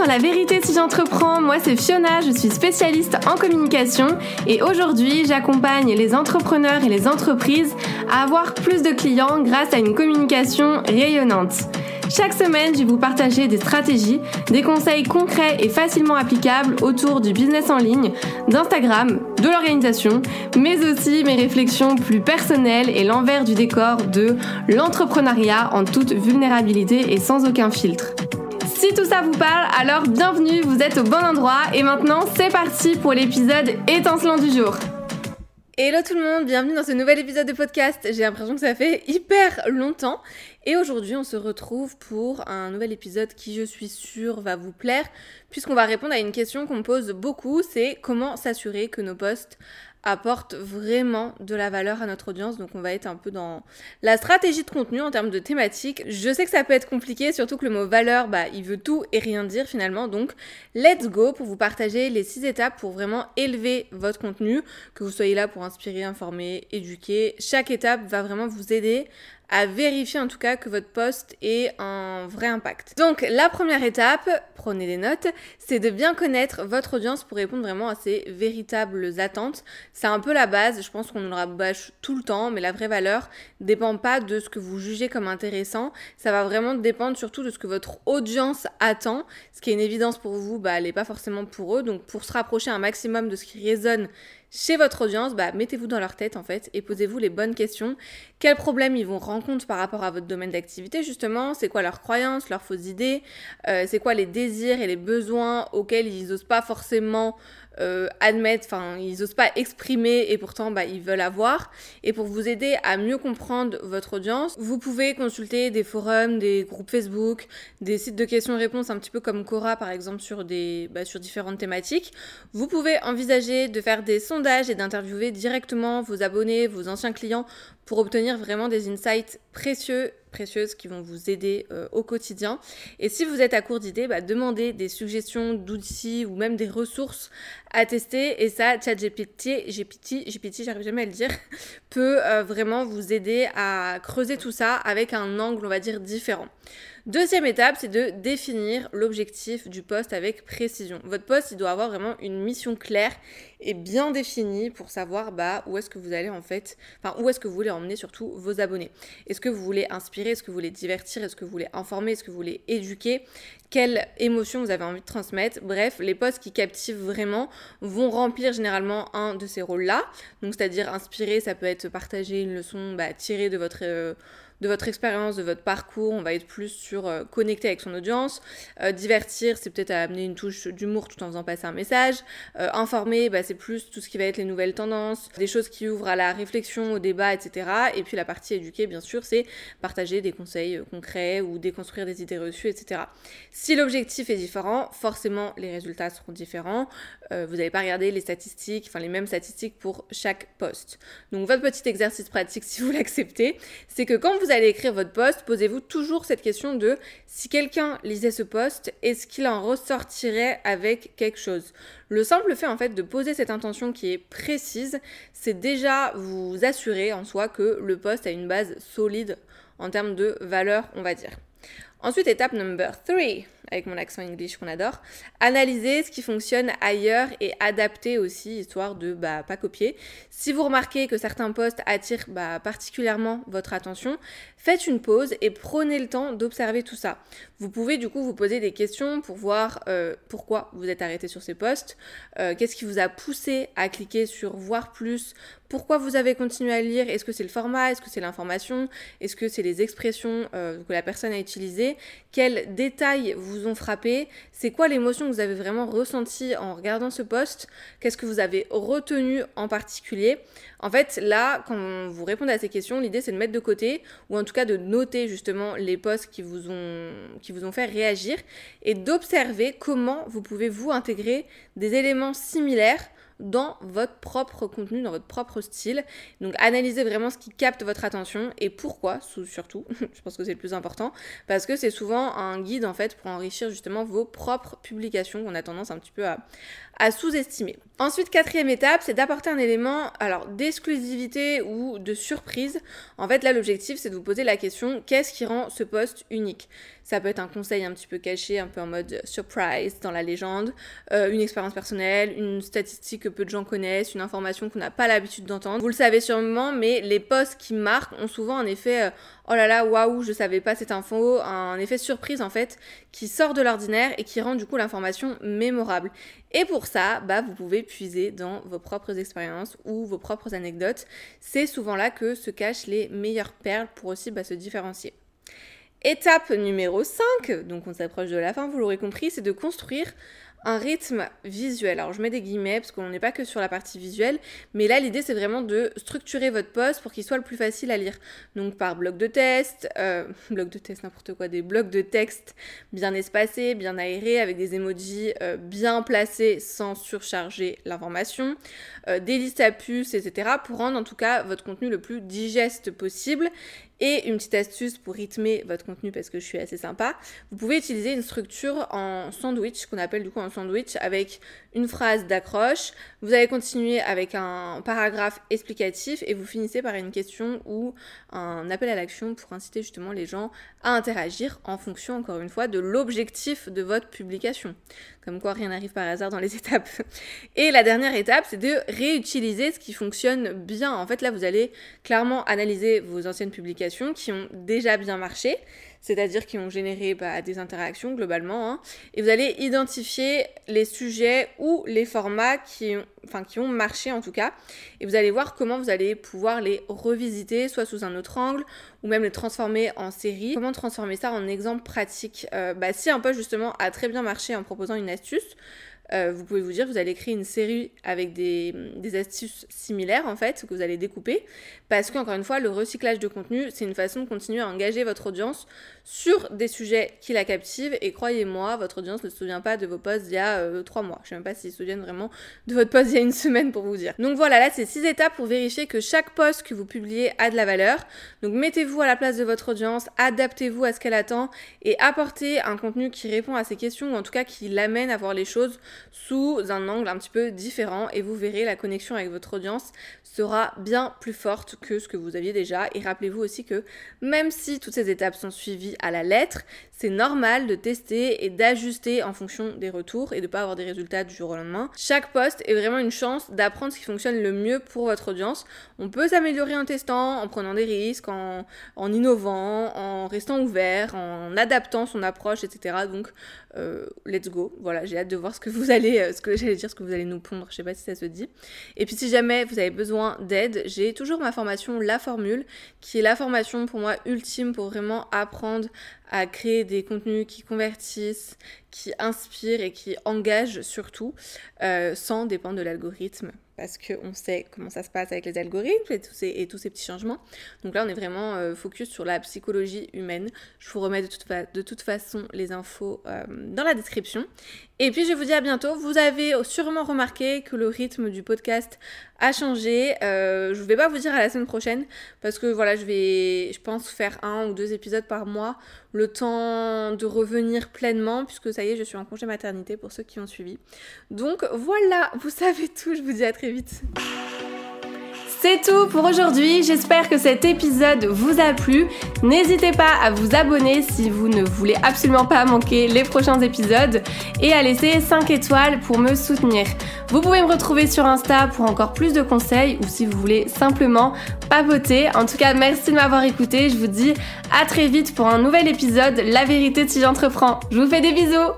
La vérité si j'entreprends, moi c'est Fiona, je suis spécialiste en communication et aujourd'hui j'accompagne les entrepreneurs et les entreprises à avoir plus de clients grâce à une communication rayonnante. Chaque semaine, je vais vous partager des stratégies, des conseils concrets et facilement applicables autour du business en ligne, d'Instagram, de l'organisation, mais aussi mes réflexions plus personnelles et l'envers du décor de l'entrepreneuriat en toute vulnérabilité et sans aucun filtre. Si tout ça vous parle, alors bienvenue, vous êtes au bon endroit et maintenant c'est parti pour l'épisode étincelant du jour. Hello tout le monde, bienvenue dans ce nouvel épisode de podcast. J'ai l'impression que ça fait hyper longtemps et aujourd'hui on se retrouve pour un nouvel épisode qui, je suis sûre, va vous plaire puisqu'on va répondre à une question qu'on me pose beaucoup, c'est comment s'assurer que nos posts apportent vraiment de la valeur à notre audience. Donc on va être un peu dans la stratégie de contenu en termes de thématique. Je sais que ça peut être compliqué, surtout que le mot valeur, il veut tout et rien dire finalement. Donc let's go pour vous partager les 6 étapes pour vraiment élever votre contenu, que vous soyez là pour inspirer, informer, éduquer. Chaque étape va vraiment vous aider à vérifier en tout cas que votre post ait un vrai impact. Donc la première étape, prenez des notes, c'est de bien connaître votre audience pour répondre vraiment à ses véritables attentes. C'est un peu la base, je pense qu'on nous le rabâche tout le temps, mais la vraie valeur dépend pas de ce que vous jugez comme intéressant, ça va vraiment dépendre surtout de ce que votre audience attend. Ce qui est une évidence pour vous, elle n'est pas forcément pour eux, donc pour se rapprocher un maximum de ce qui résonne chez votre audience, mettez-vous dans leur tête en fait et posez-vous les bonnes questions. Quels problèmes ils vont rencontrer par rapport à votre domaine d'activité justement? C'est quoi leurs croyances, leurs fausses idées? C'est quoi les désirs et les besoins auxquels ils n'osent pas forcément admettre, ils n'osent pas exprimer et pourtant ils veulent avoir. Et pour vous aider à mieux comprendre votre audience, vous pouvez consulter des forums, des groupes Facebook, des sites de questions-réponses un petit peu comme Quora par exemple sur différentes thématiques. Vous pouvez envisager de faire des sondages et d'interviewer directement vos abonnés, vos anciens clients pour obtenir vraiment des insights précieuses qui vont vous aider au quotidien. Et si vous êtes à court d'idées, demandez des suggestions d'outils ou même des ressources à tester. Et ça, ChatGPT, j'arrive jamais à le dire, peut vraiment vous aider à creuser tout ça avec un angle, on va dire, différent. Deuxième étape, c'est de définir l'objectif du post avec précision. Votre post, il doit avoir vraiment une mission claire et bien définie pour savoir où est-ce que vous allez où est-ce que vous voulez emmener surtout vos abonnés. Est-ce que vous voulez inspirer? Est-ce que vous voulez divertir? Est-ce que vous voulez informer? Est-ce que vous voulez éduquer? Quelle émotion vous avez envie de transmettre? Bref, les posts qui captivent vraiment vont remplir généralement un de ces rôles-là. Donc, c'est-à-dire inspirer, ça peut être partager une leçon tirée de votre expérience, de votre parcours. On va être plus sur connecter avec son audience. Divertir, c'est peut-être amener une touche d'humour tout en faisant passer un message. Informer, c'est plus tout ce qui va être les nouvelles tendances, des choses qui ouvrent à la réflexion, au débat, etc. Et puis la partie éduquer, bien sûr, c'est partager des conseils concrets ou déconstruire des idées reçues, etc. Si l'objectif est différent, forcément les résultats seront différents. Vous n'allez pas regarder les statistiques, les mêmes statistiques pour chaque post. Donc votre petit exercice pratique, si vous l'acceptez, c'est que quand vous allez écrire votre post, posez-vous toujours cette question de si quelqu'un lisait ce post, est-ce qu'il en ressortirait avec quelque chose? Le simple fait en fait de poser cette intention qui est précise, c'est déjà vous assurer en soi que le post a une base solide en termes de valeur, on va dire. Ensuite, étape number 3, avec mon accent English qu'on adore, analyser ce qui fonctionne ailleurs et adapter aussi, histoire de pas copier. Si vous remarquez que certains posts attirent particulièrement votre attention, faites une pause et prenez le temps d'observer tout ça. Vous pouvez du coup vous poser des questions pour voir pourquoi vous êtes arrêté sur ces posts, qu'est-ce qui vous a poussé à cliquer sur voir plus, pourquoi vous avez continué à lire, est-ce que c'est le format, est-ce que c'est l'information, est-ce que c'est les expressions que la personne a utilisées, quels détails vous ont frappé, c'est quoi l'émotion que vous avez vraiment ressentie en regardant ce post, qu'est-ce que vous avez retenu en particulier. En fait, là, quand vous répondez à ces questions, l'idée c'est de mettre de côté ou en tout cas de noter justement les posts qui vous ont fait réagir et d'observer comment vous pouvez vous intégrer des éléments similaires dans votre propre contenu, dans votre propre style. Donc analysez vraiment ce qui capte votre attention et pourquoi, surtout, je pense que c'est le plus important, parce que c'est souvent un guide en fait pour enrichir justement vos propres publications qu'on a tendance un petit peu à sous-estimer. Ensuite, 4e étape, c'est d'apporter un élément d'exclusivité ou de surprise. En fait, là, l'objectif, c'est de vous poser la question, qu'est-ce qui rend ce post unique ? Ça peut être un conseil un petit peu caché, un peu en mode surprise dans la légende, une expérience personnelle, une statistique que peu de gens connaissent, une information qu'on n'a pas l'habitude d'entendre. Vous le savez sûrement, mais les posts qui marquent ont souvent un effet oh là là, waouh, je savais pas cette info, un effet surprise en fait, qui sort de l'ordinaire et qui rend du coup l'information mémorable. Et pour ça, vous pouvez puiser dans vos propres expériences ou vos propres anecdotes. C'est souvent là que se cachent les meilleures perles pour aussi se différencier. Étape numéro 5, donc on s'approche de la fin, vous l'aurez compris, c'est de construire un rythme visuel. Alors je mets des guillemets parce qu'on n'est pas que sur la partie visuelle, mais là l'idée c'est vraiment de structurer votre post pour qu'il soit le plus facile à lire. Donc par bloc de test, des blocs de texte bien espacés, bien aérés, avec des emojis bien placés sans surcharger l'information, des listes à puces, etc. pour rendre en tout cas votre contenu le plus digeste possible. Et une petite astuce pour rythmer votre contenu parce que je suis assez sympa, vous pouvez utiliser une structure en sandwich, qu'on appelle du coup un sandwich, avec une phrase d'accroche, vous allez continuer avec un paragraphe explicatif et vous finissez par une question ou un appel à l'action pour inciter justement les gens à interagir en fonction, encore une fois, de l'objectif de votre publication. Comme quoi, rien n'arrive par hasard dans les étapes. Et la dernière étape, c'est de réutiliser ce qui fonctionne bien. En fait, là, vous allez clairement analyser vos anciennes publications qui ont déjà bien marché, c'est-à-dire qui ont généré des interactions globalement, et vous allez identifier les sujets ou les formats qui ont marché en tout cas, et vous allez voir comment vous allez pouvoir les revisiter, soit sous un autre angle, ou même les transformer en série. Comment transformer ça en exemple pratique ? Si un post justement a très bien marché en proposant une astuce, vous pouvez vous dire, vous allez créer une série avec des astuces similaires en fait, que vous allez découper, parce qu'encore une fois, le recyclage de contenu, c'est une façon de continuer à engager votre audience sur des sujets qui la captivent, et croyez-moi, votre audience ne se souvient pas de vos posts d'il y a 3 mois. Je sais même pas s'ils se souviennent vraiment de votre post d'il y a une semaine pour vous dire. Donc voilà, là c'est 6 étapes pour vérifier que chaque post que vous publiez a de la valeur. Donc mettez-vous à la place de votre audience, adaptez-vous à ce qu'elle attend, et apportez un contenu qui répond à ses questions, ou en tout cas qui l'amène à voir les choses sous un angle un petit peu différent, et vous verrez, la connexion avec votre audience sera bien plus forte que ce que vous aviez déjà. Et rappelez-vous aussi que même si toutes ces étapes sont suivies à la lettre, c'est normal de tester et d'ajuster en fonction des retours et de pas avoir des résultats du jour au lendemain. Chaque post est vraiment une chance d'apprendre ce qui fonctionne le mieux pour votre audience. On peut s'améliorer en testant, en prenant des risques, en innovant, en restant ouvert, en adaptant son approche, etc. Donc let's go. Voilà, j'ai hâte de voir ce que vous allez nous pondre. Je sais pas si ça se dit. Et puis si jamais vous avez besoin d'aide, j'ai toujours ma formation La Formule, qui est la formation pour moi ultime pour vraiment apprendre à créer des contenus qui convertissent, qui inspirent et qui engagent surtout, sans dépendre de l'algorithme. Parce qu'on sait comment ça se passe avec les algorithmes et tous ces petits changements. Donc là, on est vraiment focus sur la psychologie humaine. Je vous remets de toute façon les infos dans la description. Et puis, je vous dis à bientôt. Vous avez sûrement remarqué que le rythme du podcast a changé. Je ne vais pas vous dire à la semaine prochaine parce que voilà, je pense faire 1 ou 2 épisodes par mois, le temps de revenir pleinement, puisque ça y est, je suis en congé maternité pour ceux qui ont suivi. Donc voilà, vous savez tout. Je vous dis à très vite. C'est tout pour aujourd'hui, j'espère que cet épisode vous a plu. N'hésitez pas à vous abonner si vous ne voulez absolument pas manquer les prochains épisodes et à laisser 5 étoiles pour me soutenir. Vous pouvez me retrouver sur Insta pour encore plus de conseils ou si vous voulez simplement papoter. En tout cas, merci de m'avoir écouté, je vous dis à très vite pour un nouvel épisode La vérité si j'entreprends. Je vous fais des bisous.